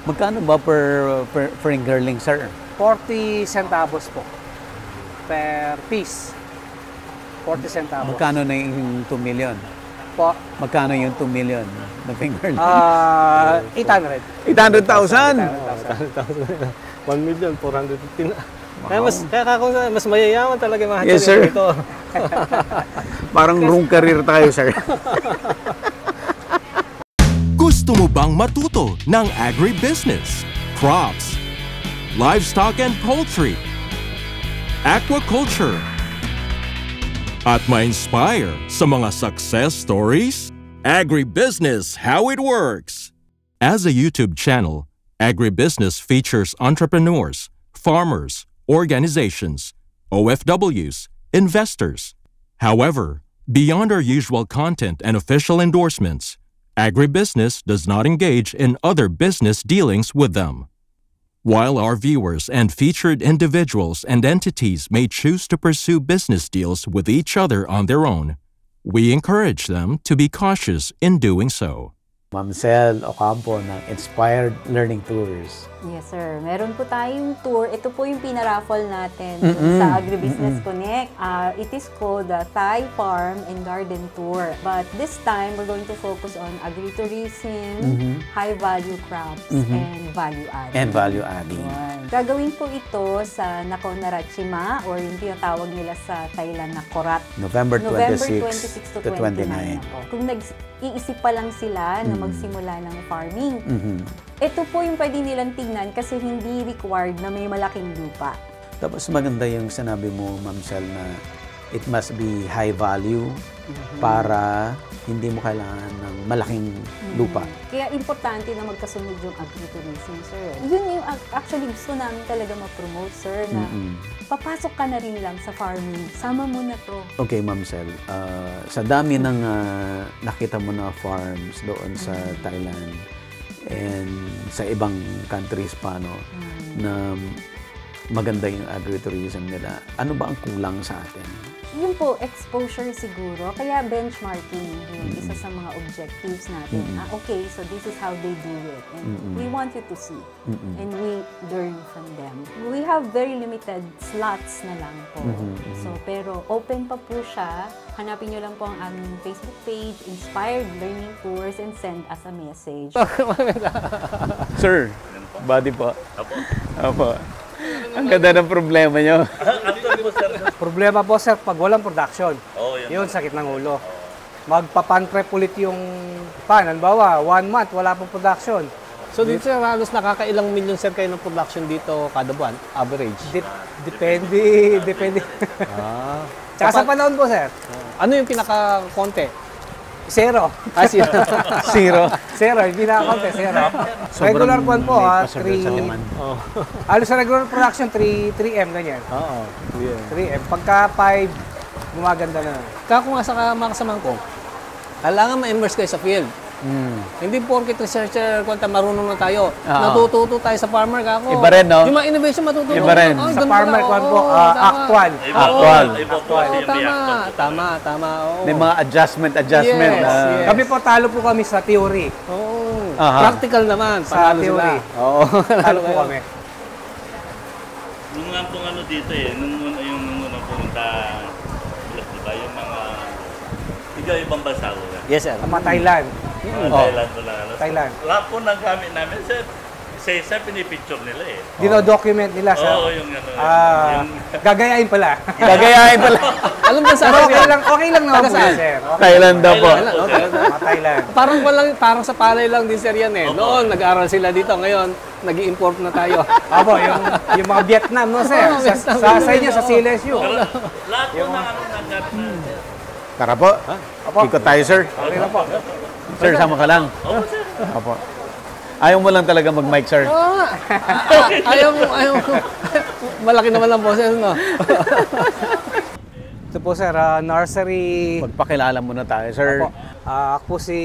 Magkano ba per fingerling, sir? 40 centavos po per piece. 40 centavos. Magkano na yung 2 million? Po. Magkano yung 2 million na fingerling? 800. 800,000? 1 million, 450 na. Kaya mas mayayaman talaga yung mga yes, sir. dito. Parang room career tayo, sir. Gusto mo bang matuto ng agribusiness, crops, livestock and poultry, aquaculture, at ma-inspire sa mga success stories? Agribusiness How It Works! As a YouTube channel, Agribusiness features entrepreneurs, farmers, organizations, OFWs, investors. However, beyond our usual content and official endorsements, Agribusiness does not engage in other business dealings with them. While our viewers and featured individuals and entities may choose to pursue business deals with each other on their own, we encourage them to be cautious in doing so. Ma'am Sel Ocampo ng Inspired Learning Tours. Yes, sir. Meron po tayong tour. Ito po yung pinaraffle natin sa Agribusiness Connect. It is called the Thai Farm and Garden Tour. But this time, we're going to focus on agritourism, high-value crops, and value-adding. Gagawin po ito sa Nakhon Ratchasima or yung tinatawag nila sa Thailand na Korat. November 26 to 29. Po. Kung nag-iisip pa lang sila na magsimula ng farming, ito po yung pwede nilang tingnan kasi hindi required na may malaking lupa. Tapos maganda yung sinabi mo, Ma'am Sel, na it must be high value para hindi mo kailangan ng malaking lupa. Kaya importante na magkasunod yung agritourism, sir. Yun yung actually gusto namin talaga ma-promote, sir, na papasok ka na rin lang sa farming. Sama mo na to. Okay, Ma'am Sel. Sa dami ng nakita mo na farms doon sa Thailand and sa ibang countries pa, no, na maganda yung agritourism nila. Ano ba ang kulang sa atin? Yun po, exposure siguro. Kaya benchmarking yung isa sa mga objectives natin. Okay, so this is how they do it. And we want you to see. And we learn from them. We have very limited slots na lang po. So, pero open pa po siya. Hanapin nyo lang po ang aming Facebook page, Inspired Learning Tours, and send us a message. Sir, body po. Apo. Ang ganda ng problema nyo. Problema po, sir, pag walang production. Yun, sakit ng ulo. Magpapantrep ulit yung pan. Halimbawa, 1 month, wala pong production. So dito sir, halos nakakailang million sir kayo ng production dito kada buwan, average? Depende. Tsaka sa panahon po, sir. Ano yung pinaka-konti? Zero. Zero. Zero, yung pinaka-konti, zero. Regular po po, 3. Halos sa regular production, 3M, ganyan. Oo. 3M. Pagka 5, gumaganda na. Kako nga sa mga kasamahan ko, kailangan ma-immerse kayo sa field. Hindi porket researcher kung marunong na tayo. Natututo tayo sa farmer, kako. Iba rin, no? Yung mga innovation matututo. Iba rin. Sa farmer, kung po, actual. Tama. May mga adjustment. Yes. Kami po, talo po kami sa theory. Practical naman. Sa theory. Talo po kami. Nung nga pong ano dito nung unang pumunta, diba, yung mga ibang bansa ko. Yes, sir. Mga Thailand. Thailand mo lang. Thailand. Lahat po ng gamit namin, sir, isa pinipicture nila Dino-document nila, sir. Oo, yung ano. Gagayain pala. Alam ba sa okay lang naman po, sir. Thailand daw po. Thailand. Parang sa palay lang din sir yan Noon, nag-aaral sila dito. Ngayon, nag-i-import na tayo. Opo, yung mga Vietnam, no, sir? Sa inyo, sa CLSU. Lahat po ng ano ng gamit namin. Tara po. Ikot tayo, sir. Okay lang po. Sir, sama ka lang. Opo. Ayaw mo lang talaga mag-mic, sir. Ayaw mo. Malaki naman lang boses, no? Ito po, sir, nursery. Magpakilala muna tayo, sir. Ako si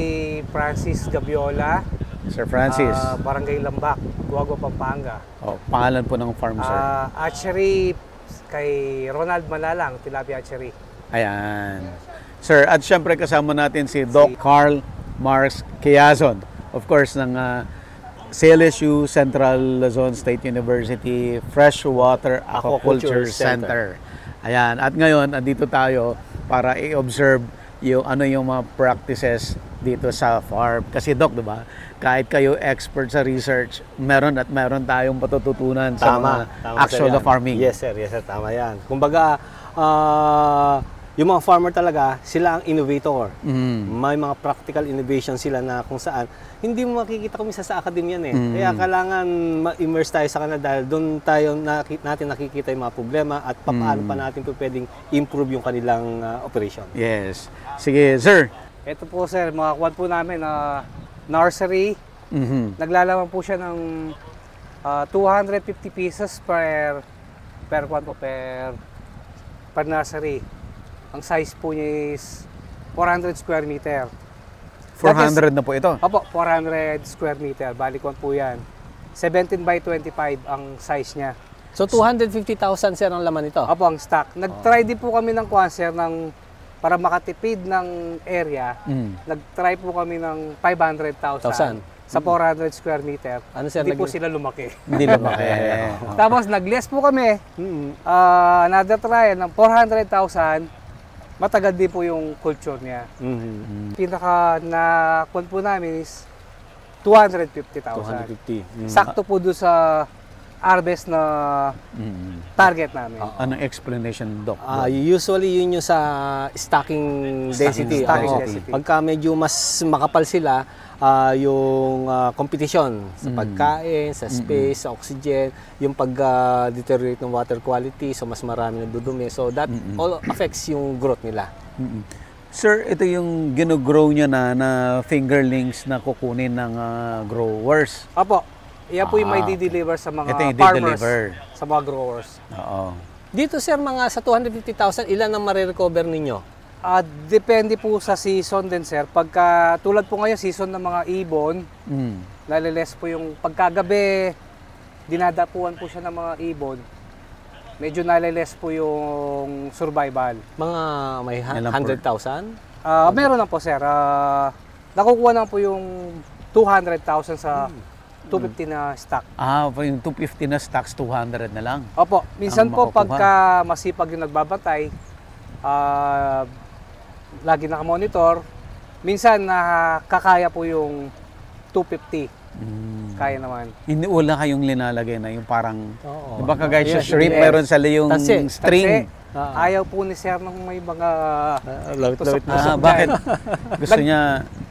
Francis Gabiola. Sir Francis. Barangay Lambak, Guagua, Pampanga. Pangalan po ng farm, sir. Hatchery kay Ronald Malalang, Tilapia Hatchery. Ayan. Sir, at syempre kasama natin si Doc Carl Marx Quiazon. Of course, ng CLSU, Central Luzon State University Freshwater Aquaculture Center. Ayan, at ngayon andito tayo para i-observe yung mga practices dito sa farm. Kasi Doc, 'di ba? Kahit kayo expert sa research, meron tayong matututunan sa mga actual na farming. Yes sir, tama yan. Kumbaga, yung mga farmer talaga, sila ang innovator. May mga practical innovation sila na kung saan hindi mo makikita kumisa sa academia Kaya kailangan ma-immerse tayo sa kanila dahil doon natin nakikita yung mga problema at paano pa natin pwedeng improve yung kanilang operation. Yes. Sige, sir. Ito po sir, mga kwan po namin na nursery. Naglalaman po siya ng 250 pieces per nursery. Ang size po niya is 400 square meter. 400 na po ito? Opo, 400 square meter. Bali kwan po yan. 17 by 25 ang size niya. So 250,000 sir ang laman nito? Opo, ang stock. Nag-try din po kami ng kwan sir para makatipid ng area. Nag-try po kami ng 500,000 sa 400 square meter. Ano sir? Hindi po sila lumaki. Hindi lumaki. Tapos nag-less po kami. Another trial ng 400,000. Matagal din po yung culture niya. Pinaka na kwan po namin is 250,000. 250. Sakto po doon sa harvest na target namin. Anong explanation, Doc? Usually yun yung sa stocking density. Density. Pagka medyo mas makapal sila, yung competition sa pagkain, sa space, sa oxygen, yung pag-deteriorate ng water quality, so mas marami nagdudumi. So that all affects yung growth nila. Sir, ito yung gino-grow niya na fingerlings na kukunin ng growers. Opo. Yan po yung may di-deliver sa mga Ito yung farmers, di-deliver. sa mga growers. Oo. Dito sir, mga sa 250,000, ilan ang marirecover ninyo? Depende po sa season din sir. Pagka tulad po ngayon season ng mga ibon, naliles po yung pagkagabi, dinadapuan po siya ng mga ibon. Medyo naliles po yung survival. Mga may 100,000? Meron na po sir. Nakukuha na po yung 200,000 sa 250 na stock. Yung 250 na stocks, 200 na lang. Opo. Minsan ang po makukuha. pagka masipag yung nagbabantay, lagi nakamonitor, minsan nakakaya po yung 250. Kaya naman. Hindi wala kayong linalagay na yung parang, Oo. diba kagaya sa Yes, shrimp, yes. meron sa yung string. Kasi ayaw po ni sir ng may mga Lawit-lawit tusok-tusok Bakit? dyan. Gusto niya,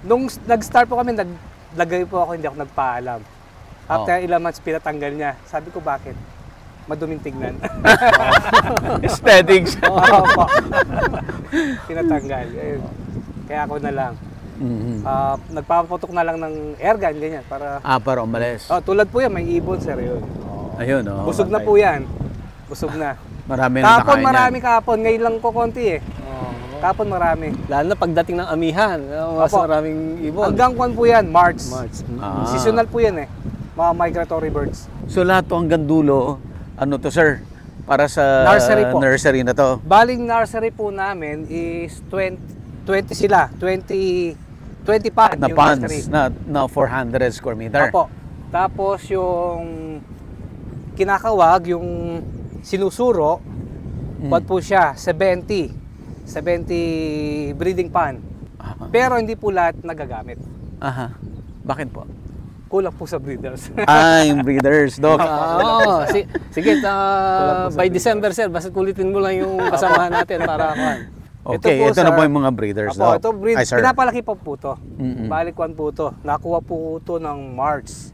Nung nag-start po kami, naglagay po ako, hindi ako nagpaalam. After ilang months, pinatanggal niya. Sabi ko, bakit? Maduming tignan. aesthetics. Opo. Pinatanggal. Ayun. Kaya ako na lang. Nagpapaputok na lang ng airgun, ganyan. Para umalis. Tulad po yan, may ibon, sir. Yun. Ayun, Busog na po yan. Busog na. Marami na Kapon, nakain marami yan. kapon. Ngayon lang ko konti eh. Kapon, marami. Lalo na pagdating ng amihan, mas Opo. maraming ibon. Hanggang kwan po yan, March. Ah. Seasonal po yan eh. Mga migratory birds. So lahat to hanggang dulo, ano to sir? Para sa Nursery po. nursery na to. Baling nursery po namin is 20 sila. 20 pan Na yung ponds nursery. na 400 square meter. Apo. Tapos yung kinakawag, yung sinusuro, what po siya? 70 breeding pan. Pero hindi po lahat nagagamit. Aha. Bakit po? Kulang po sa breeders. Yung breeders, Doc. Sige, by December sir, basta kulitin mo lang yung kasamahan natin para kuhan. Okay, ito na po yung mga breeders, Apo, Doc. ito Ay, sir. pinapalaki pa po ito. Balikwan po ito. Nakuha po ito ng March.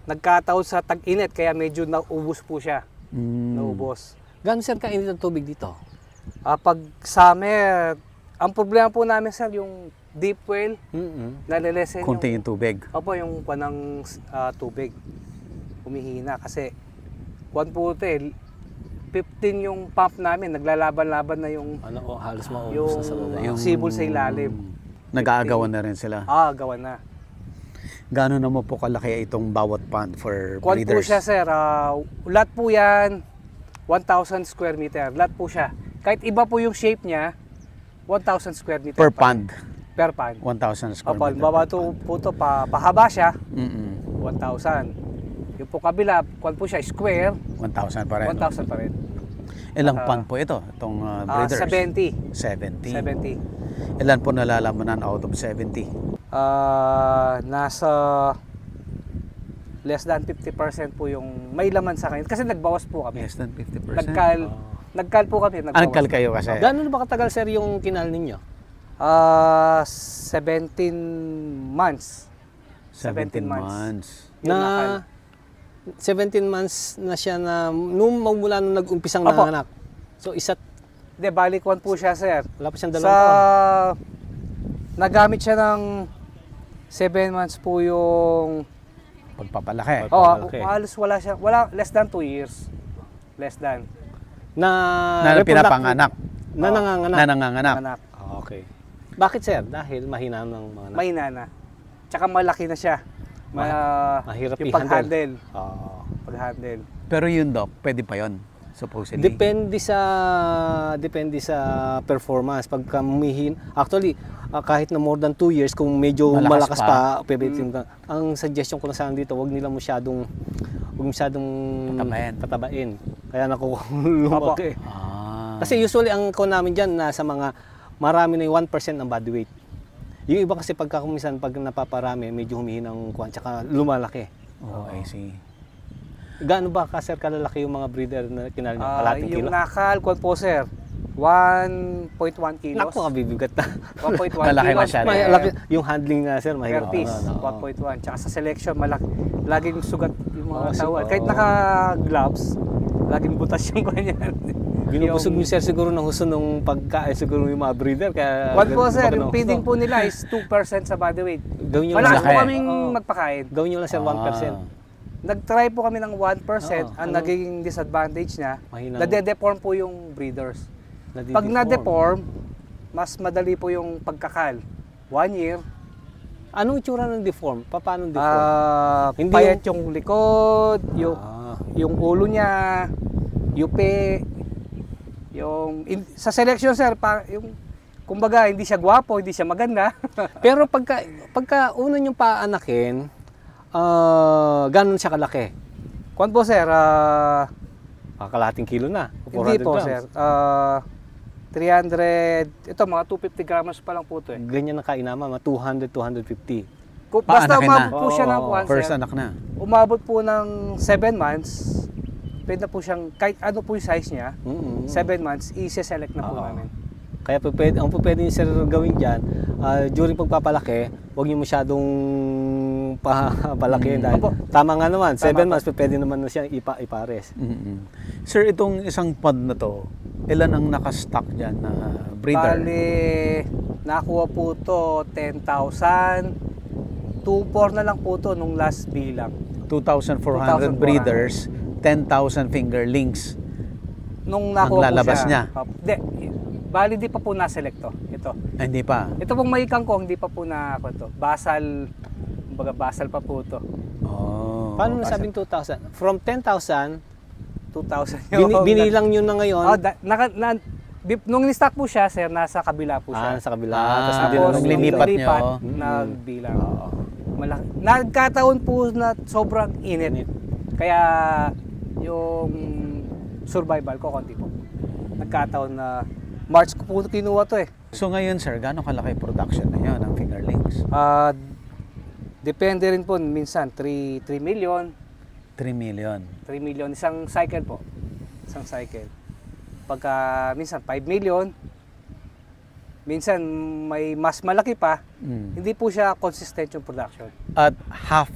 Nagkataon sa tag-init, kaya medyo naubos po siya. Naubos. Gano'n sir kainit ang tubig dito? Pag summer, ang problema po namin sir, yung deep well, nalilesen Kunti yung tubig. Opo, yung panang tubig. Humihina kasi kuwan po ito eh, 15 yung pump namin, naglalaban-laban na yung Halos maubos na sa baba. yung sibol sa ilalim. Nag-aagawan na rin sila. Gawa na. Gano'n naman po kalaki itong bawat pond for Kuwan po breeders? siya sir, lahat po yan, 1,000 square meter. Lahat po siya. Kahit iba po yung shape niya, 1,000 square meter. Per pa pond? Per pond. 1,000 square Opo, meter. baba po ito, pahaba siya. 1,000. Yung po kabila, kung po siya square, 1,000 pa rin. 1,000 pa rin. Ilang pan po ito, itong breeders? 70. 70. 70. Ilan po nalalaman out of 70? Nasa less than 50% po yung may laman sa kanya. Kasi nagbawas po kami. Less than 50%? Nagkal po kami. Nagbawas. Nagkal kayo kasi? Gano'n ba katagal, sir, yung kinal ninyo? 17 months. 17 months. Yung Na nakal. 17 months na siya na mula nung nag-umpisang Opo. nanganak. So isa't Hindi, balik one po siya, sir. wala pa siyang Sa dalawang taon. nagamit siya ng 7 months po yung Pagpapalaki. Pagpapalaki. halos wala less than 2 years. Less than Na reproductive- pinapanganak. Na nanganganak. Na nanganganak. anak. Okay. Bakit, sir? Dahil mahina ng mga anak. Mahina na. Tsaka malaki na siya. Mahirap yung i-handle. pag-handle. Oo. Pag-handle. Pero yun, Doc, pwede pa yun, supposedly. Depende sa performance. Pagka actually, kahit na more than 2 years, kung medyo Malakas malakas pa, pwede ka. Ang suggestion ko na sana dito, wag nila masyadong patabain. Kaya lumaki. Ah. Kasi usually ang ko namin dyan, nasa mga marami na yung 1% ng body weight. Yung iba kasi pag napaparami, medyo humihinang kuwan, tsaka lumalaki. Oh, I see. Gaano ba sir kalalaki yung mga breeder na kinal nyo? Kalating Yung kilo? nakal, kwan po, sir. 1.1 kilos. Naku, kabibigat na. 1.1 Malaki kilos. masyado. Malaki. Yung handling nga sir, Per mahirap. piece, Oo. 1.1. Tsaka sa selection, malaki. Laging sugat yung mga Oo, tawad. oo. Kahit naka-gloves, laging butas yung kanya. Binubusog nyo sir siguro ng husto nung pagkain siguro yung mga breeder. Kaya Kwan po, sir, baka yung ng feeding husto. po nila is 2% sa body weight. Gawin nyo Malakas lang. po Malaki. kaming Oo. magpakain. Gawin nyo lang sir 1%. Nag-try po kami ng 1%. Oo, Ang ano? naging disadvantage niya, Mahinang- nade-deform po yung breeders. Pag na-deform, mas madali po yung pagkakal. 1 year, Anong itsura ng deform? Paano deform? Hindi payat yung likod, Ah. yung ulo niya, yupi, sa selection, sir, yung kumbaga hindi siya gwapo, hindi siya maganda. Pero pagka una nyo paanakin, ganun siya kalaki? Kwan po, sir, Kalahating kilo na. hindi 400 po, grams. sir. 300, ito mga 250 grams pa lang po ito eh. Ganyan na kainama, mga 200, 250. Basta Paanakin umabot na. po siya ng Oo, kwan, First sir. anak na. Umabot po ng 7 months, pwede na po siyang, kahit ano po yung size niya, 7 months, i-select na po Oo. namin. Kaya ang pwede nyo sir gawin dyan, during pagpapalaki, huwag nyo masyadong papalaki dahil Opo. tama nga naman, 7 Tama months pwede naman na siya ipares. Sir, itong isang pod na to, ilan ang nakastock dyan na breeder? Bali, nakuha po to 10,000, 2,400 na lang po to nung last bilang. 2,400 2,400. breeders, 10,000 fingerlings. Nung Ang nakuha lalabas po niya? siya. Bali, di pa po na-select to. Ito. Ay, hindi pa. Ito pong may kangkong, di pa po na to. Basal, kumbaga basal pa po to. Oh. Paano nasabing 2,000? From 10,000, 2,000 binilang nyo na ngayon, nung ni-stock po siya, sir, nasa kabila po siya. sa kabila. Ah, Tapos Tapos, Tapos, nung linipat nyo. nagbilang. Malaki. Nagkataon po na sobrang init. Kaya yung survival ko konti po. Nagkataon na March ko po kinuha to eh. So ngayon, sir, gaano kalaki production na yun ng fingerlings? Depende rin po, minsan 3 million. 3 million. 3 million, isang cycle po. Isang cycle. Pagka minsan 5 million, minsan may mas malaki pa, hindi po siya consistent yung production. At half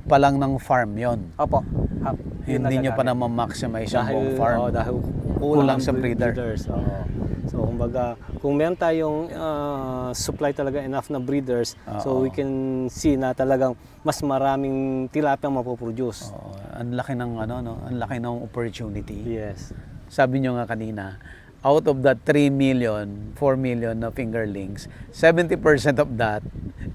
pa lang ng farm yon. Opo. Half. Yun Hindi nyo pa nagagamit. na ma-maximize yung buong dahil, farm. dahil Kulang ang sa breeder. breeders. Oo. So, kumbaga, kung meron tayong supply talaga enough na breeders, so we can see na talagang mas maraming tilapia mapoproduce. Oo, ang laki ng ang laki ng opportunity. Yes. Sabi nyo nga kanina, out of that 3 million, 4 million na fingerlings, 70% of that,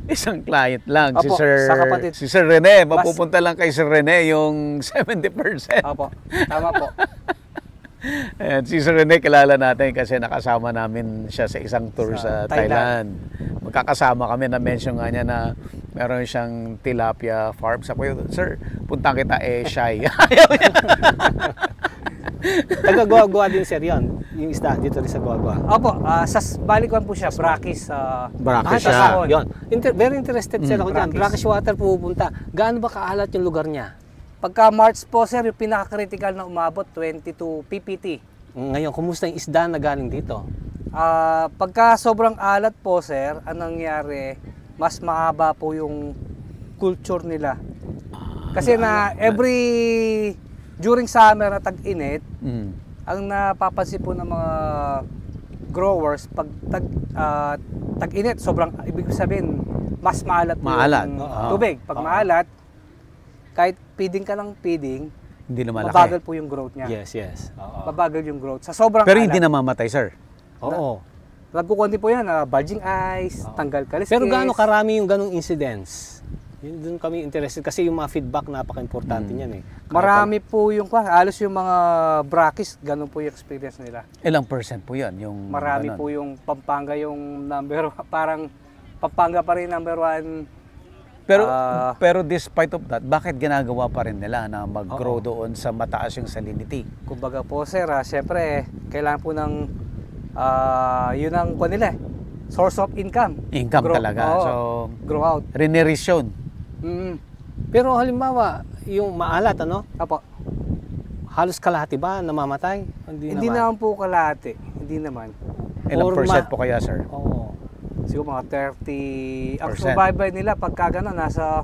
isang client lang, Opo, sa kapatid. si Sir Rene. Mapupunta lang kay Sir Rene yung 70%. Opo. Tama po. Ayan, si Sir Rene, kilala natin kasi nakasama namin siya sa isang tour sa Thailand. Magkakasama kami, na-mention nga niya na meron siyang tilapia farm. Sabi ko, sir, punta kita, shy. Ayaw niya. Taga-Guagua din, sir, yun. Yung isda dito rin sa Guagua. Opo, sa Balikwan po siya, Brackies. Brackies siya. siya. Yun. Very interested, sir, ako dyan. Brackies. Brackies water pupunta. Gaano ba kaalat yung lugar niya? Pagka March po, sir, yung pinaka-critical na umabot, 22 PPT. Ngayon, kumusta yung isda na galing dito? Pagka sobrang alat po, sir, anong nangyari, mas mahaba po yung culture nila. Kasi during summer na tag-init, ang napapansin po ng mga growers, pag tag-init, sobrang, ibig sabihin, mas maalat po yung tubig. Pag maalat, kahit feeding ka ng feeding, Hindi na malaki. mabagal po yung growth niya. Yes. Mabagal yung growth. Sa sobrang Pero alat. hindi namamatay, sir. Oo. Nagkukunti po yan, bulging eyes, tanggal kaliskis. Pero gaano karami yung ganong incidents? Yun doon kami interested kasi yung mga feedback napaka-importante niyan eh. Marami po yung, halos yung mga Brackies, ganun po yung experience nila. Ilang percent po yan? Yung Marami ganon? po yung Pampanga yung number, parang Pampanga pa rin number 1. Pero despite of that, bakit ginagawa pa rin nila na mag-grow doon sa mataas yung salinity? Kumbaga po, sir, syempre, kailangan po ng, yun ang po nila, source of income. Income talaga. So, grow out. renerisyon. Pero halimbawa, yung maalat, ano? Apo. Halos kalahati ba namamatay? Hindi naman po kalahati. Hindi naman. Ilang percent po kaya, sir? Oo. Siguro mga 30. Ang survival nila pagka gano'n, nasa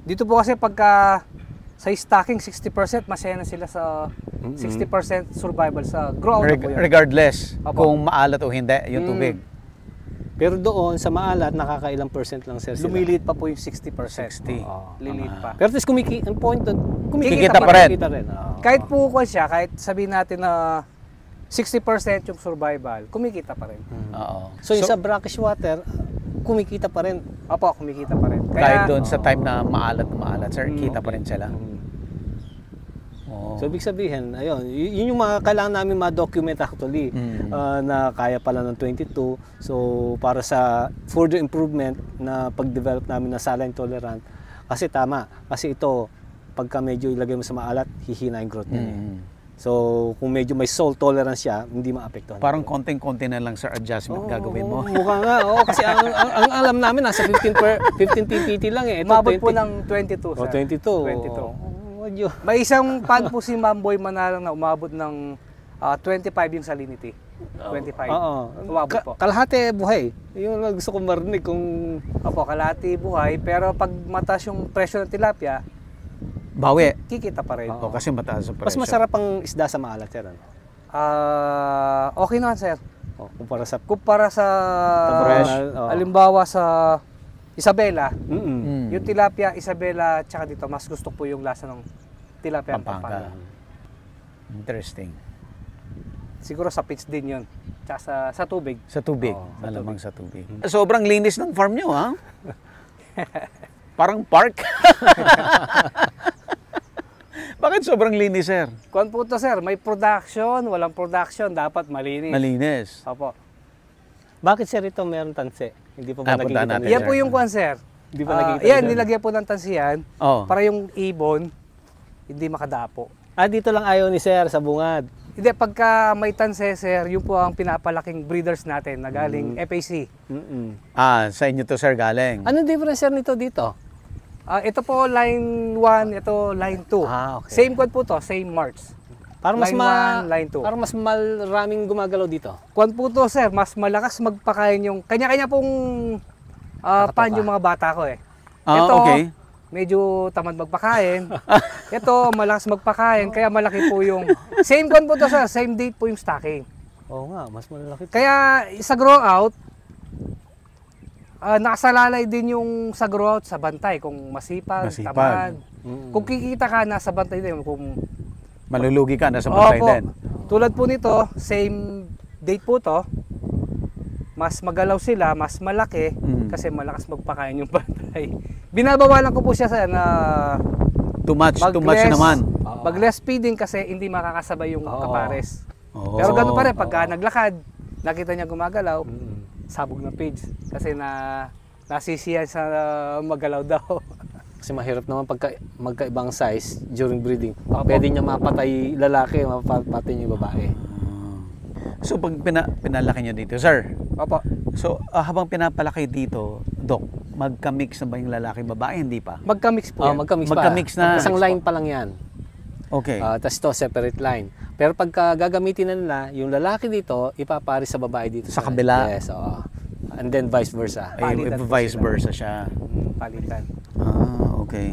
dito po kasi pagka sa stocking 60%, masaya na sila sa 60% survival sa grow out po yun. Regardless Apo. kung maalat o hindi yung tubig. Pero doon sa maalat, nakakailang percent lang, sir, sila. Lumiliit pa po yung 60%. 60. Liliit pa. Pero at least ang point doon, Kikita pa rin. Kahit po siya, kahit sabihin natin na 60% yung survival, kumikita pa rin. Oo. So, yung sa brackish water, kumikita pa rin. Opo, kumikita pa rin. Kahit doon sa time na maalat, sir, kita pa rin sila. So, ibig sabihin, ayun, yun yung mga kailangan namin ma-document actually na kaya pala ng 22. So, para sa further improvement na pag-develop namin na saline tolerant. Kasi tama, kasi ito, pagka medyo ilagay mo sa maalat, hihina yung growth niya. So, kung medyo may salt tolerance siya, hindi maapektuhan. Parang konting-konti na lang, sir, adjustment gagawin mo. Mukha nga, kasi ang alam namin, nasa 15 PPT lang eh. Ito, umabot po ng 22, sir. 22. May isang pan po si Mamboy Manalang na umabot ng 25 yung salinity. 25. Umabot po. Kalahati buhay. Yung gusto kong marinig kung... Opo, kalahati buhay. Pero pag mataas yung presyo ng tilapia, Bawi. kikita pa rin. O, kasi mataas ang presyo. Mas masarap ang isda sa maalat, sir. Okay naman, sir. Kumpara sa... fresh. Halimbawa sa Isabela, Mm-mm. yung tilapia Isabela tsaka dito, mas gusto po yung lasa ng tilapia Pampanga. Interesting. Siguro sa pitch din yun. Tsaka sa tubig. Sa tubig. Malamang sa tubig. Sobrang linis ng farm nyo, ha? Parang park. Bakit sobrang linis, sir? Kuwan po to, sir. May production, walang production. Dapat malinis. Malinis. Opo. Bakit, sir, ito meron tanse? Hindi pa ba puntahan nakikita natin. Yan po yung kuwan, sir. Hindi pa nakikita Yan, dyan. nilagyan po ng tansiyan Oh. para yung ibon hindi makadapo. Dito lang ayaw ni sir sa bungad. Hindi, pagka may tanse, sir, yun po ang pinapalaking breeders natin na galing FAC. Sa inyo to, sir, galing. Ano difference, sir, nito dito? Ito po line 1, ito line 2. Okay. Same code po to, same marks. Para mas Line 1, line 2. Para mas maraming gumagalaw dito. Kuwan po to, sir, mas malakas magpakain yung kanya-kanya pong pan yung mga bata ko eh. Ito, Okay. medyo tamad magpakain. Ito, malakas magpakain, kaya malaki po yung... Same kuwan po to, sir, same date po yung stocking. Oo nga, mas malaki. Kaya sa grow out, nakasalalay din yung sa grow out sa bantay. Kung masipag, tamad. Kung kikita ka, nasa bantay din. Kung Malulugi ka, nasa bantay Opo. din. Tulad po nito, same date po to. Mas magalaw sila, mas malaki kasi malakas magpakain yung bantay. Binabawalan ko po siya sa na Too much mag-less. naman. Pag less feeding kasi hindi makakasabay yung kapares. Oo. Pero ganun pa rin, pagka naglakad, nakita niya gumagalaw, sabog ng page. Kasi nasisiyan sa magalaw daw. Kasi mahirap naman pagka magkaibang size during breeding. Pwede niya mapatay lalaki, mapatay niya yung babae. So pag pinalaki niyo dito, sir. Opo. So habang pinapalaki dito, Doc, magka-mix na ba yung lalaki babae? Hindi pa. Magka-mix po yan. Magka-mix pa. Magka-mix na. Isang line pa lang yan. Okay. Tapos to separate line. Pero pagka gagamitin na nila, yung lalaki dito, ipapari sa babae dito. Sa kabila. Yes, oo. And then vice versa. Ay, palitan po vice sila. versa siya. Palitan. Okay.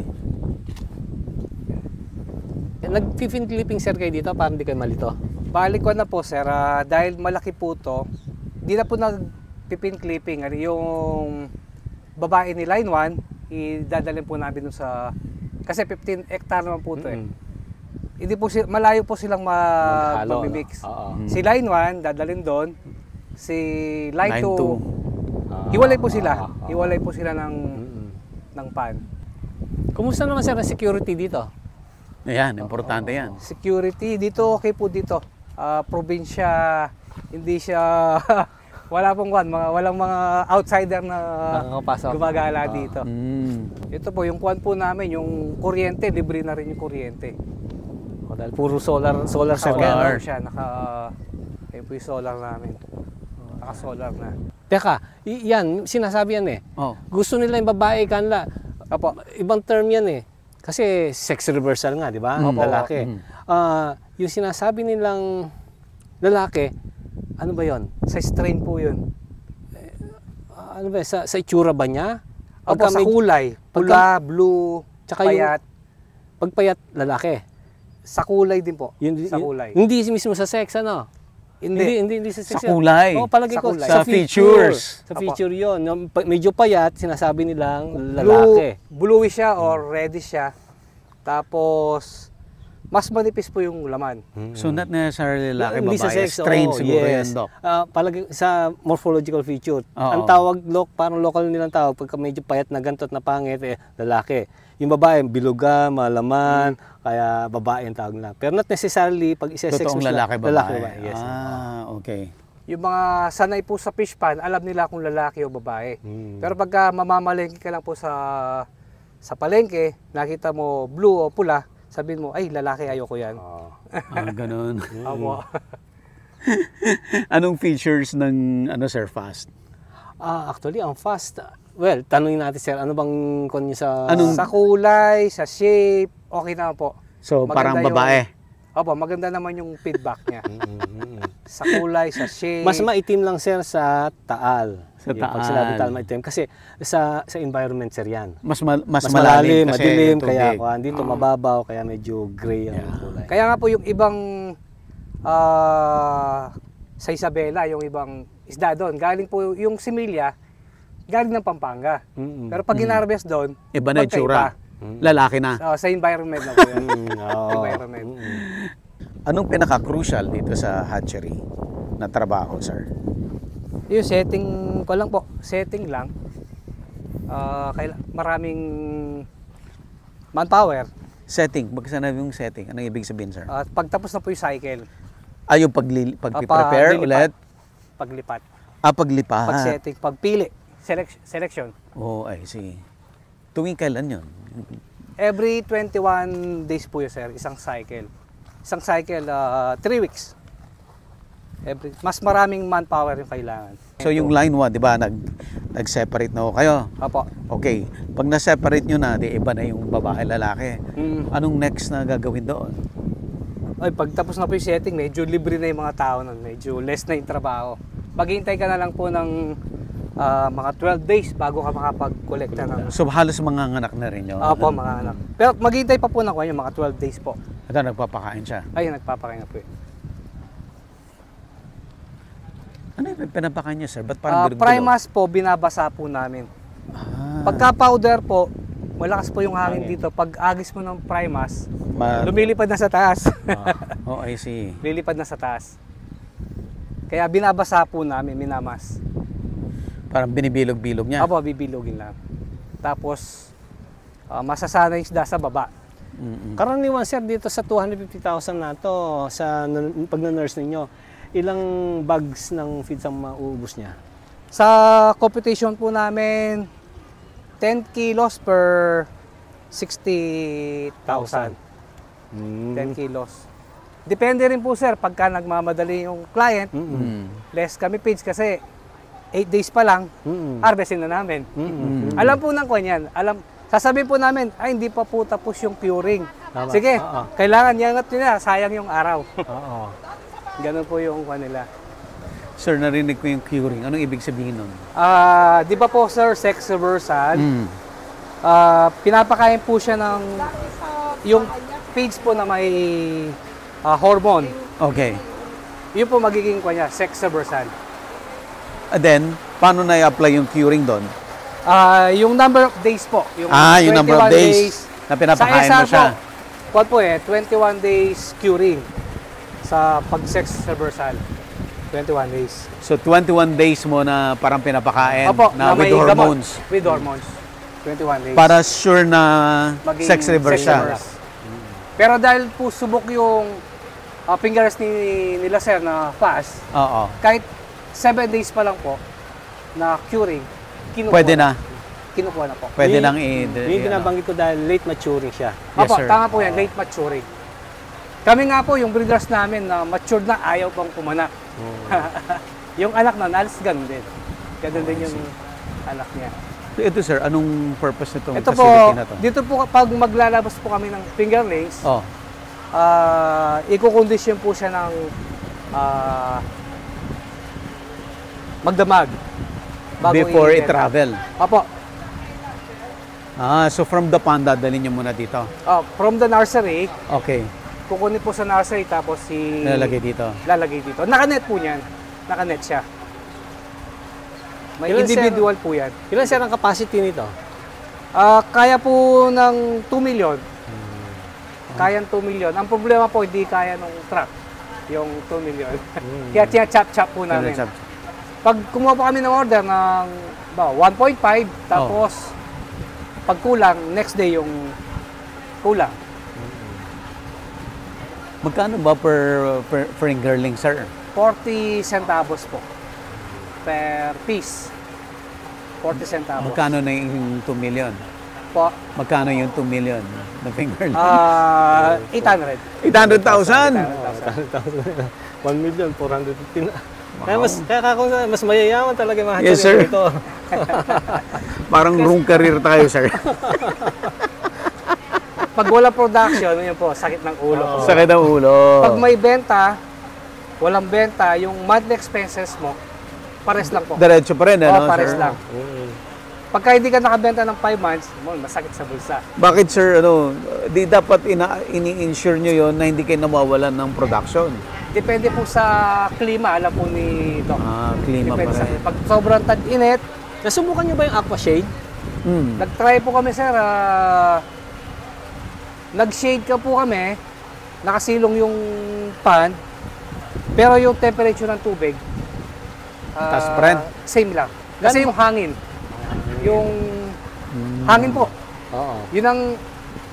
Nag-fin clipping sir kayo dito para hindi kayo malito. Balik ko na po sir, dahil malaki po to, di na po nag-pin clipping. Yung babae ni line 1, idadalhin po namin dun sa, kasi 15 hectare naman po to eh. Hindi po malayo po silang Maghalo, mag-mix. no? Si line 1, dadalhin doon. Si line Line 2, hiwalay po sila. Hiwalay po sila ng pan. Kumusta naman sir ang security dito? Ayan, importante yan. Security, dito okay po dito. Probinsya, hindi siya, walang mga outsider na Nakakapasok. gumagala dito. Mm. Ito po, yung kuwan po namin, yung kuryente, libre na rin yung kuryente. Dahil puro solar Solar. Solar siya, ayun po yung solar namin. Naka-solar na. Teka, yan, sinasabi yan eh. Oh. Gusto nila yung babae kanla. Apo, Ibang term yan eh. Kasi sex reversal nga, di ba? Lalaki. Yung sinasabi nilang lalaki, ano ba yon? sa strain po yun. Ano ba? Sa itsura ba niya? Opo, sa may- kulay. Pula, blue, Tsaka yung- payat. Pagpayat, lalaki. Sa kulay din po. Yun, Sa kulay. Hindi mismo sa sex, ano? Hindi. Hindi sa sex. Sa kulay. Oo, palagi Sa ko. kulay. Sa features. Sa Apo. feature yun. Yung medyo payat, sinasabi nilang lalaki. Bluish siya or reddish siya. Tapos, mas manipis po yung laman. So not necessarily lalaki, Hindi sa babae. sex, Strain oo, siguro yes. yan, Doc. Palagi sa morphological feature. Oo. Ang tawag, parang local nilang tawag, pagka medyo payat na gantot na pangit, lalaki. Yung babae, biluga, malaman, kaya babae ang tawag nila. Pero not necessarily, pag isa-sex Totoong mo sila, lalaki, babae. yes. Okay. Yung mga sanay po sa fish pan, alam nila kung lalaki o babae. Pero pagka mamamalengke ka lang po sa palengke, nakita mo blue o pula, sabihin mo, ay lalaki, ayoko yan. Ganun. Opo. Anong features ng Sir Fast? Actually, ang fast, well, tanungin natin sir, ano bang kon niyo sa... Sa kulay, sa shape, okay na po. So parang Maganda babae. Opo, maganda naman yung feedback niya. Sa kulay, sa shape. Mas maitim lang sir sa taal. Sa Yung Pag taal. sinabi taal maitim. Kasi sa environment sir yan. Mas Mas malalim, malalim, kasi madilim, yung kaya tubig. dito mababaw, kaya medyo gray ang kulay. Kaya nga po yung ibang sa Isabela, yung ibang isda doon, galing po yung similya, galing ng Pampanga. Pero pag ginarvest doon, Iba na magkaiba. itsura. Lalaki na. Sa environment na po yun. Oo. Environment. Anong pinaka-crucial dito sa hatchery na trabaho, sir? Yung setting ko lang po, setting lang. Maraming manpower. Setting. Pag sinabi yung setting, anong ibig sabihin, sir? At pagtapos na po yung cycle, Yung pag-prepare ulit? paglipat, Paglipat. pag-setting, pagpili, selection. Oh, I see. Tuwing kailan yun? Every 21 days po yun, sir, isang cycle. Isang cycle, 3 weeks. Mas maraming manpower yung kailangan. So yung line 1, di ba, nag-separate na ho kayo? Opo. Okay. Pag na-separate nyo na, di iba na yung babae, lalaki. Anong next na gagawin doon? Ay, pagtapos na po yung setting, medyo libre na yung mga tao nun. Medyo less na yung trabaho. Maghihintay ka na lang po ng mga 12 days bago ka makapag-collecta ng... So halos mga anak na rin yun? Opo, mga anak. Pero maghihintay pa po na ko yung mga 12 days po. Ito, nagpapakain siya. Ay, nagpapakain na po yun. Ano yung pinapakain niya, sir? Ba't parang bilog-bilog? Primas po, binabasa po namin. Pagka powder po, malakas po yung hangin dito. Pag agis mo ng primas, lumilipad na sa taas. Oh, I see. Lilipad na sa taas. Kaya binabasa po namin, minamas. Parang binibilog-bilog niya. Opo, bibilogin lang. Tapos, masasanay isda sa baba. Karaniwan sir dito sa 250,000 na to pag na-nurse ninyo, ilang bags ng feeds ang mauubos niya? Sa computation po namin, 10 kilos per 60,000. 10 kilos. Depende rin po sir, pagka nagmamadali yung client, less kami feeds kasi 8 days pa lang, harvesting na namin. Alam po ng kanyan, sasabihin po namin, ay hindi pa po tapos yung curing. Tama. Sige, kailangan yangat nyo na, sayang yung araw. Oo. Ganun po yung kanila. Sir, narinig ko yung curing. Anong ibig sabihin nun? Di ba po sir, sex reversal, pinapakain po siya ng yung feeds po na may hormone. Okay. Yun po magiging kanya, sex reversal. And then, paano na i-apply yung curing doon? Yung number of days po. Yung Yung number of 21 days na pinapakain mo siya. Po, 21 days curing sa pag-sex reversal. 21 days. So, 21 days mo na parang pinapakain Opo, na with may gamot. hormones. With hormones. 21 days. Para sure na Maging sex reverse siya. reverse. Pero dahil po subok yung fingers nila sir na fast, Oo. kahit 7 days pa lang po na curing, kinukuha Pwede na. Kinukuha na po. Pwede nang Yung binabanggit ko dahil late maturing siya. Yes, Opo, sir. tama po yan, late maturing. Kami nga po, yung breeders namin na matured na, ayaw pang pumanak. Yung anak na, alas ganun din. Ganun din yung anak niya. So, ito sir, anong purpose nitong Ito po, facility na to? dito po pag maglalabas po kami ng fingerlings, Oh. i-condition po siya ng magdamag. bago Before i-ibenta. i-travel. Opo. So from the pond, dadalhin niyo muna dito. From the nursery, Okay. kukunin po sa nursery tapos Nalalagay dito. lalagay dito. Nakanet po niyan. Nakanet siya. May Ilan, sir? individual po yan. Ilan sir ang capacity nito? Kaya po ng 2 million. Kaya ng 2 million. Ang problema po, hindi kaya ng truck. Yung 2 million. Kaya chop-chop po namin. Pag kumuha po kami ng order ng 1.5, tapos pag kulang, next day yung kulang. Magkano ba per fingerling, sir? 40 centavos po per piece. 40 centavos. Magkano na yung 2 million? Po? Magkano yung 2 million na fingerling? 800. 800,000! 1,450,000 na. Kaya mas mayayaman talaga yung mga Yes, sir. dito. Parang room career tayo, sir. Pag wala production, yun po, sakit ng ulo. Sakit ang ulo. Pag may benta, walang benta, yung monthly expenses mo, pares lang po. Diretso pa rin, ano, pares sir? lang. Pagka hindi ka nakabenta ng 5 months, masakit sa bulsa. Bakit, sir, di dapat ini-insure nyo yon na hindi kayo nawawalan ng production? Depende po sa klima, alam po ni Doc. Klima pa Depende sa, rin. pag sobrang tag-init, Nasubukan nyo ba yung aqua shade? nag-try po kami, sir. Nag-shade ka po kami, nakasilong yung pan, pero yung temperature ng tubig, Taas pa rin? same lang. Kasi yung hangin, yung hangin po, Oo. yun ang,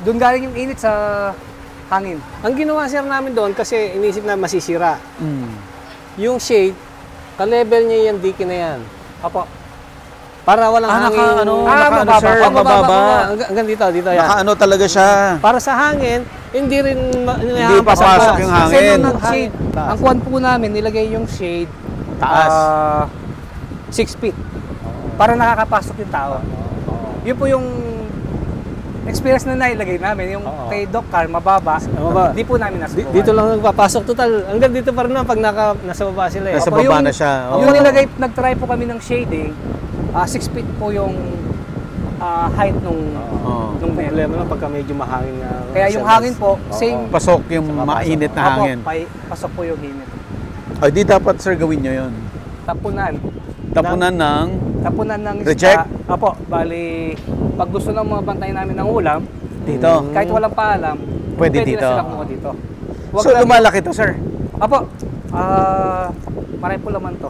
doon galing yung init sa hangin. Ang ginawa sir namin doon kasi inisip na masisira. Mm. Yung shade, ka-level niya yung diki na yan. Apo. Para walang hangin. naka-ano, sir, mababa. Hanggang dito, yan. Naka-ano talaga siya. Para sa hangin, hindi rin Hindi papasok yung Kasi hangin. nung nag-shade, ang kuwan po namin, nilagay yung shade, Taas. 6 feet. Para nakakapasok yung tao. Yun po yung experience na nailagay namin. Yung kay Doc Carl, mababa. Di po namin nasubukan. Dito lang nagpapasok. Total, hanggang dito pa rin naman pag nasa baba sila. Nasa Opo, baba na siya. Yung nilagay, nag-try po kami ng shading, 6 feet po yung height nung Yung problema lang pagka medyo mahangin na. Kaya yung hangin po, same. Pasok yung mainit na hangin. Pasok po yung init. Ay, di dapat, sir, gawin nyo yun. Tapunan. Tapunan ng... Tapunan ng Reject? isda. Apo, bali, pag gusto ng mga bantay namin ng ulam, Dito. kahit walang paalam, Pwede dito. na sila kumuha dito. Wag So, lang- lumalaki to, sir? Apo, maray po laman to.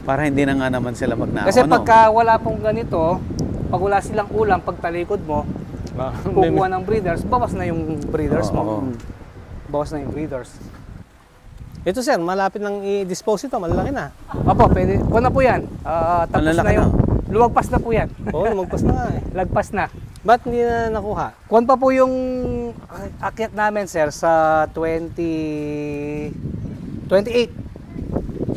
Para hindi na nga naman sila magnakaw. Kasi pagka wala pong ganito, pag wala silang ulam, pag talikod mo, kukuha ng breeders, bawas na yung breeders mo. Oo. Bawas na yung breeders. Ito sir, malapit nang i-dispose ito, malalaki na. Opo, pwede. Kuha na po yan. Tapos Malalaki na yung... Luwagpas na po yan. Oo, lumagpas na nga eh. Lagpas na. Ba't hindi na nakuha? Kuwan pa po yung akyat namin, sir, sa 28.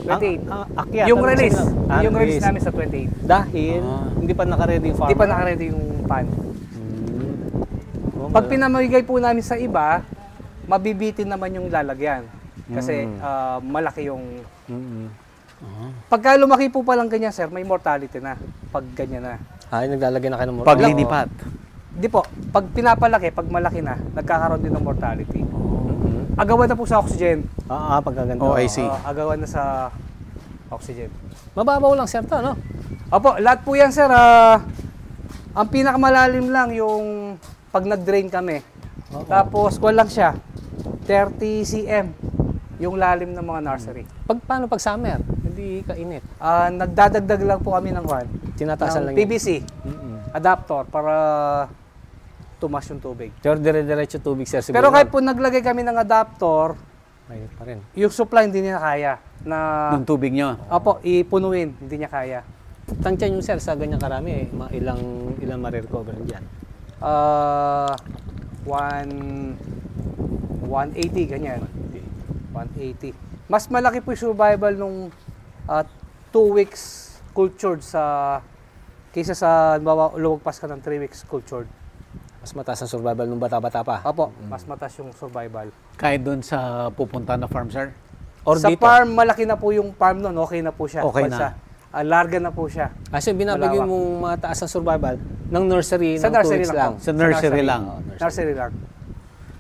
Akyat. Yung ano release. sila? Yung release namin sa 28. Dahil hindi pa naka-ready yung farmer. Hindi pa nakaready yung pan. Pag pinamigay po namin sa iba, mabibitin naman yung lalagyan. Kasi malaki yung... Pagka lumaki po palang ganyan, sir, may mortality na. Pag ganyan na. Ay, naglalagay na kayo ng Pag linipat. Di po, pag pinapalaki, pag malaki na, nagkakaroon din ng mortality. Agawan na po sa oxygen. Pagkaganto. Oh, I see. Agawan na sa oxygen. Mababaw lang sir to, no? Opo, lahat po yan, sir. Ang pinakamalalim lang yung pag nag-drain kami. Tapos, kuwan lang siya. 30 cm yung lalim ng mga nursery. Paano pag summer? Hindi kainit. Nagdadagdag lang po kami ng kuwan. Tinataasan lang PVC. Adapter para tumas yung tubig. Pero dire-diretso tubig sir. Siguro Pero kahit po naglagay kami ng adapter, mainit pa rin. yung supply hindi niya kaya. Na, Ng tubig nyo. opo, ipunuin. Hindi niya kaya. Tansya nyo sir, sa ganyang karami, ilang marirecover dyan? 180, ganyan. 180. Mas malaki po yung survival nung 2 weeks cultured kaysa sa lumagpas ka ng 3 weeks cultured. Mas mataas ang survival nung bata-bata pa. Opo, mas mataas yung survival. Kahit doon sa pupunta na farm, sir? Or Sa dito? farm, malaki na po yung farm nun. Okay na po siya. Okay Bansa. Larga na po siya. Kasi binabagyo Malawak. mong mataas ang survival ng nursery Sa ng 2 nursery weeks lang lang. po. Sa nursery lang. Nursery lang.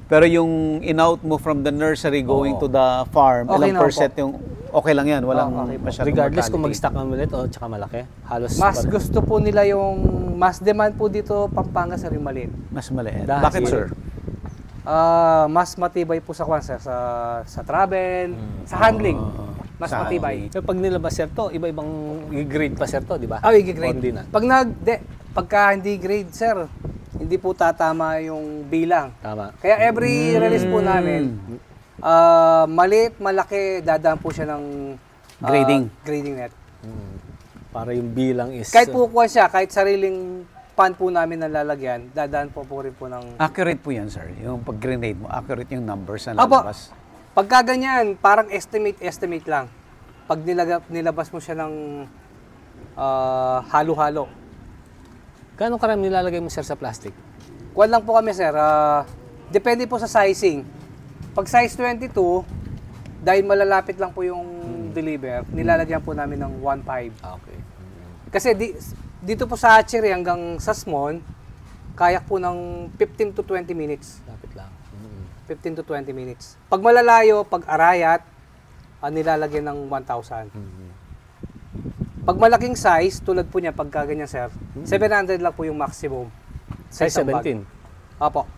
Pero yung in-out mo from the nursery going to the farm, Okay ilang na percent yung okay lang yan? Walang okay po. masyadong Regardless kung mortality. mag-stock ng ulit o tsaka malaki. Halos Mas gusto po nila yung, mas demand po dito Pampanga sa maliit. Mas maliit. Dahil- Bakit, sir? Mas matibay po sa kwan, sir, sa travel, sa handling. Mas Sa matibay. Pero pag nilabas sir to, iba-ibang grade pa sir to, di ba? I-grade. Hindi na. Pagka hindi grade, sir, hindi po tatama yung bilang. Tama. Kaya every release po namin, maliit, malaki, dadaan po siya ng grading net. Para yung bilang is... Kahit po kuha siya, kahit sariling pan po namin na lalagyan, dadaan po rin po ng... Accurate po yan, sir. Yung pag-grenade mo, accurate yung numbers na Apo, lalabas. pagka ganyan, parang estimate lang. Pag nilabas mo siya ng halo-halo. Gano'ng karami nilalagay mo sir sa plastic? Kuwan lang po kami, sir. Depende po sa sizing. Pag size 22, dahil malalapit lang po yung deliver, nilalagyan po namin ng 1.5. Okay. Kasi dito po sa hatchery hanggang sa small, kaya po ng 15 to 20 minutes. Lapit lang. 15 to 20 minutes. Pag malalayo, pag arayat, nilalagyan ng 1,000. Pag malaking size, tulad po niya, pagka ganyan, sir, 700 lang po yung maximum. Size ng bag. 17? Opo.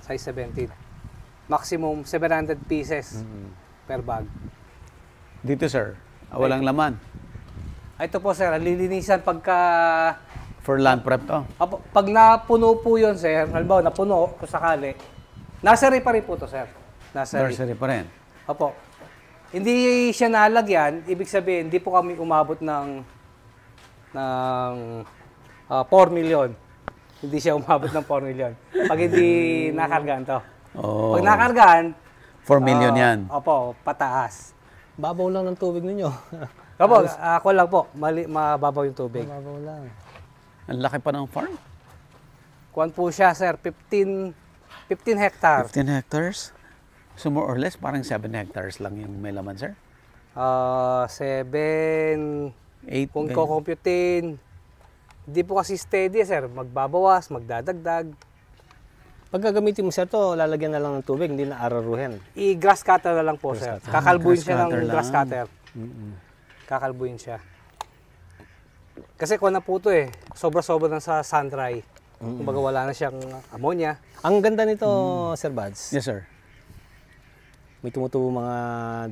Size 17. Maximum 700 pieces per bag. Dito, sir, walang laman. Ito po, sir, lilinisan pagka... For land prep to. Opo, pag napuno po yun, sir, halimbawa napuno, kung sakali, nursery pa rin po to, sir. Nursery pa rin. Opo. Hindi siya nalagyan, ibig sabihin, hindi po kami umabot ng 4 million. Hindi siya umabot ng 4 million. Pag hindi nakargaan to. Oh, Pag nakargaan, 4 million yan. Opo, pataas. Babaw lang ng tubig ninyo. Opo, ako lang po, mababaw yung tubig. Babaw lang. Ang laki pa ng farm. Kuwan po siya, sir, 15 hectare. 15 hectares. So more or less, parang 7 hectares lang yung may laman, sir? 7, 8. kung kukumputin, hindi po kasi steady, sir. Magbabawas, magdadagdag. Pag gagamitin mo sir to, lalagyan na lang ng tubig, hindi na araruhin. I-grass cutter na lang po, sir. cutter. Kakalbuin Grass siya cutter ng grass lang. cutter. Kakalbuin siya. Kasi kuha na po ito eh. Sobra-sobra na sa sun dry. Kumbaga wala na siyang ammonia. Ang ganda nito, Sir Buds. Yes, sir. may tumutubo mga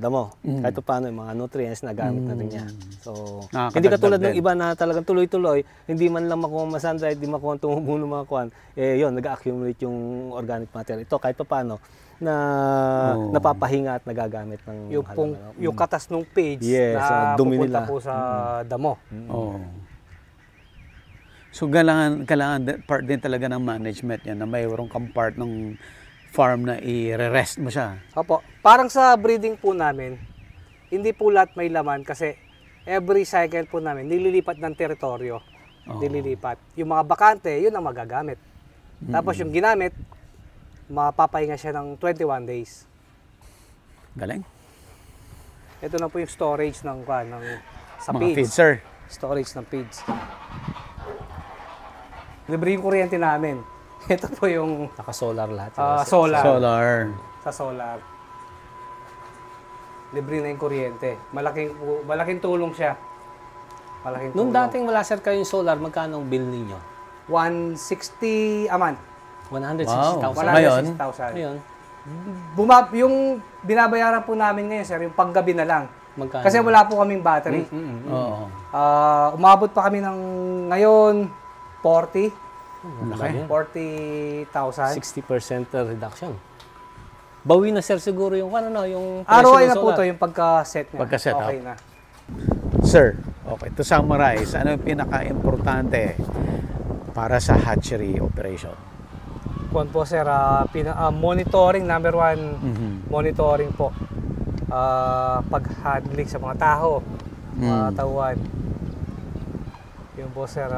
damo. Kahit pa paano, yung mga nutrients na gamit na rin niya. So, hindi katulad ng iba na talagang tuloy-tuloy, hindi man lang makuha masandra, hindi makuha tumubo ng mga kuwan, yun, nag-accumulate yung organic matter. Ito, kahit pa paano, na napapahinga at nagagamit ng yung katas ng page na dumi pupunta nila. po sa damo. So, kailangan part din talaga ng management yan na mayroong kang part ng farm na i-rest mo siya. Opo. Parang sa breeding po namin, hindi po lahat may laman kasi every cycle po namin, nililipat ng teritoryo. Nililipat. Yung mga bakante, yun ang magagamit. Tapos yung ginamit, mapapahinga siya ng 21 days. Galing. Ito na po yung storage ng sa Mga feeds. feeds, sir. Storage ng feeds. Libre yung kuryente namin. Ito po yung Naka-solar lahat. solar. Solar. Sa solar. Libre na yung kuryente. Malaking tulong siya. Malaking Nung tulong. dating wala sir kayong solar, magkano ang bill ninyo? 160 a month. 160,000. Ngayon? 160,000. Ngayon, Yung binabayaran po namin ngayon, sir, yung paggabi na lang. magkano? Kasi wala po kaming battery. Oo. Umabot pa kami ng ngayon 40. Laki. 40,000. 60% reduction. Bawi na sir siguro yung yung ROI na ng po solar. to yung pagka-set niya. Pagka-set up. Okay na. Sir, okay, to summarize, ano yung pinaka-importante para sa hatchery operation? Kuwan po sir, monitoring, number one, monitoring po. Pag-handling sa mga tao, mga tauhan. Yun po sir,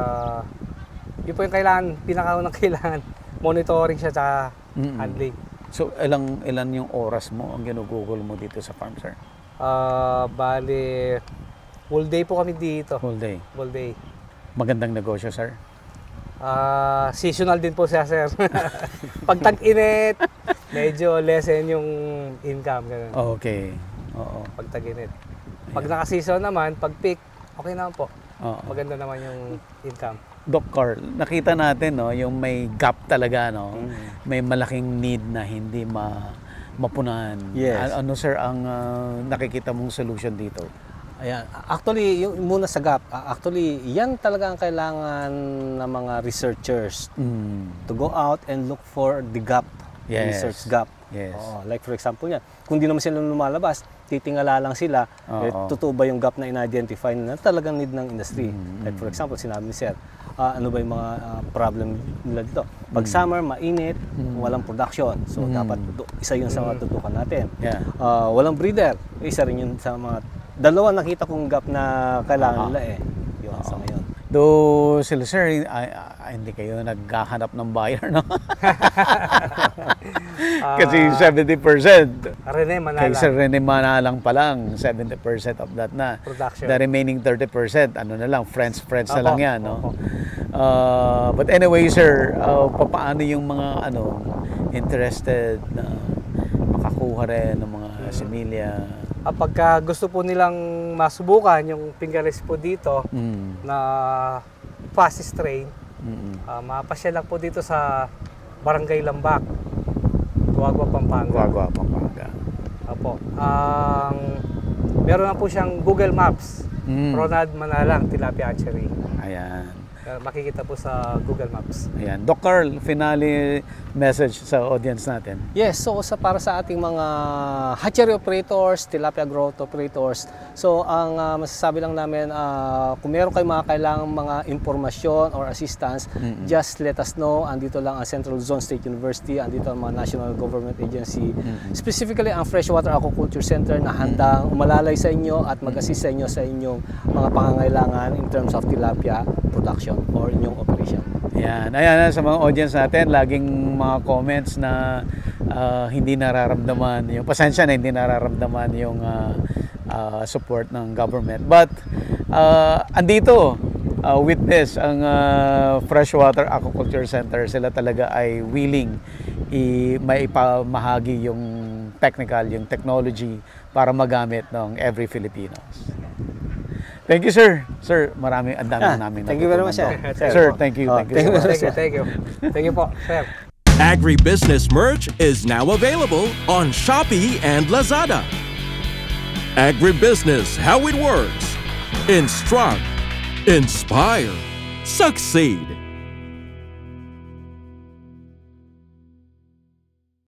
yun po yung pinakaunang kailangan, monitoring siya sa handling. So, ilan yung oras mo ang ginugugol mo dito sa farm, sir? Bali, full day po kami dito. Whole day. Full day. Magandang negosyo, sir. Seasonal din po siya, sir. Pag tag-init, medyo lessen yung income. Ganun. Okay. Oo. Pag tag-init. Pag naka-season naman, pag peak, okay naman po. Oo. Maganda naman yung income. Doc Carl, nakita natin yung may gap talaga, may malaking need na hindi mapunahan. Yes. Ano sir ang nakikita mong solution dito? Ayan. Actually, yung muna sa gap, actually, yan talaga ang kailangan ng mga researchers to go out and look for the gap, Yes. research gap. Yes. Like for example yan, kung di naman sila lumalabas, titingala lang sila, totoo ba yung gap na in-identify na talagang need ng industry. Like for example, sinabi ni Sir, ano ba yung mga problem nila dito? Pag summer, mainit, walang production. So dapat isa yun sa mga tutukan natin. Yeah. Walang breeder, isa rin yun sa mga dalawa nakita kong gap na kailangan nila yun sa ngayon. Do sila sir, hindi kayo naghahanap ng buyer, no? Kasi 70%. Rene, Manala. Kay Sir Rene Manalang pa lang, 70% of that na. Production. The remaining 30%, ano na lang, friends na lang yan, no? But anyway, sir, paano yung mga interested na makakuha rin ng mga similya? Pagka gusto po nilang masubukan yung fingerless po dito na fastest strain, mapasyal lang po dito sa Barangay Lambak, Guagua, Pampanga. Guagua, Pampanga. Opo. Meron na po siyang Google Maps, Ronald Manalang Tilapia Hatchery. Ayan. Makikita po sa Google Maps. Ayan. Doc Carl, finale message sa audience natin. Yes, so para sa ating mga hatchery operators, tilapia growth operators, so ang masasabi lang namin, kung meron kayong mga kailangang mga impormasyon or assistance, just let us know. Andito lang ang Central Luzon State University, andito ang mga national government agency, specifically ang Freshwater Aquaculture Center na handang umalalay sa inyo at mag-assist sa inyo sa inyong mga pangangailangan in terms of tilapia production or inyong operation. Ayan, sa mga audience natin, laging mga comments na hindi nararamdaman, yung pasensya na hindi nararamdaman yung support ng government. But andito, witness ang Freshwater Aquaculture Center, sila talaga ay willing maipamahagi yung technical, yung technology para magamit ng every Filipinos. Thank you, sir. Sir, ang dami namin Thank you very much, natutunan sir. doon. Sir, thank you. Thank you so much. Thank you. Thank you po, sir. Agribusiness merch is now available on Shopee and Lazada. Agribusiness, how it works. Instruct, inspire, succeed.